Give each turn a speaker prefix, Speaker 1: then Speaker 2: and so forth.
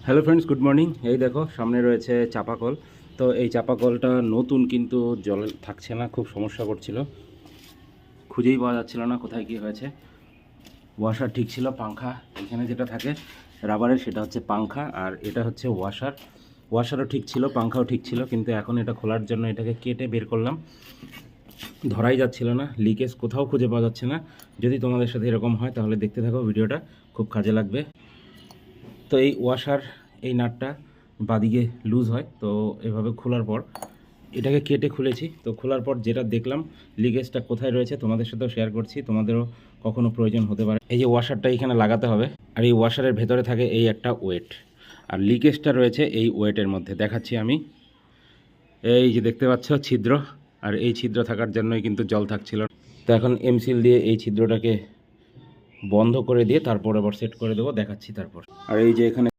Speaker 1: Hello friends, good morning. এই দেখো সামনে রয়েছে চাপাকল। তো এই চাপাকলটা নতুন, কিন্তু জল থাকছে না, খুব সমস্যা করছিল, খুঁজেই পাওয়া যাচ্ছিল না কোথায় কী হয়েছে। ওয়াশার ঠিক ছিল, পাংখা এখানে যেটা থাকে রাবারের সেটা হচ্ছে পাংখা, আর এটা হচ্ছে ওয়াশার। ওয়াশারও ঠিক ছিল, পাংখাও ঠিক ছিল, কিন্তু এখন এটা খোলার জন্য এটাকে কেটে বের করলাম, ধরাই যাচ্ছিল না, লিকেজ কোথাও খুঁজে পাওয়া যাচ্ছে না। যদি তোমাদের সাথে এরকম হয় তাহলে দেখতে থাকো, ভিডিওটা খুব কাজে লাগবে। তো এই ওয়াশার, এই নাটটা বাদিকে লুজ হয়, তো এভাবে খোলার পর এটাকে কেটে খুলেছি। তো খোলার পর যেটা দেখলাম, লিকেজটা কোথায় রয়েছে তোমাদের সাথেও শেয়ার করছি, তোমাদেরও কখনো প্রয়োজন হতে পারে। এই যে ওয়াশারটা এখানে লাগাতে হবে, আর এই ওয়াশারের ভেতরে থাকে এই একটা ওয়েট, আর লিকেজটা রয়েছে এই ওয়েটের মধ্যে। দেখাচ্ছি আমি, এই যে দেখতে পাচ্ছ ছিদ্র, আর এই ছিদ্র থাকার জন্যই কিন্তু জল থাকছিল। তো এখন এমসিল দিয়ে এই ছিদ্রটাকে বন্ধ করে দিয়ে তারপর আবার সেট করে দেবো, দেখাচ্ছি তারপর। আর এই যে এখানে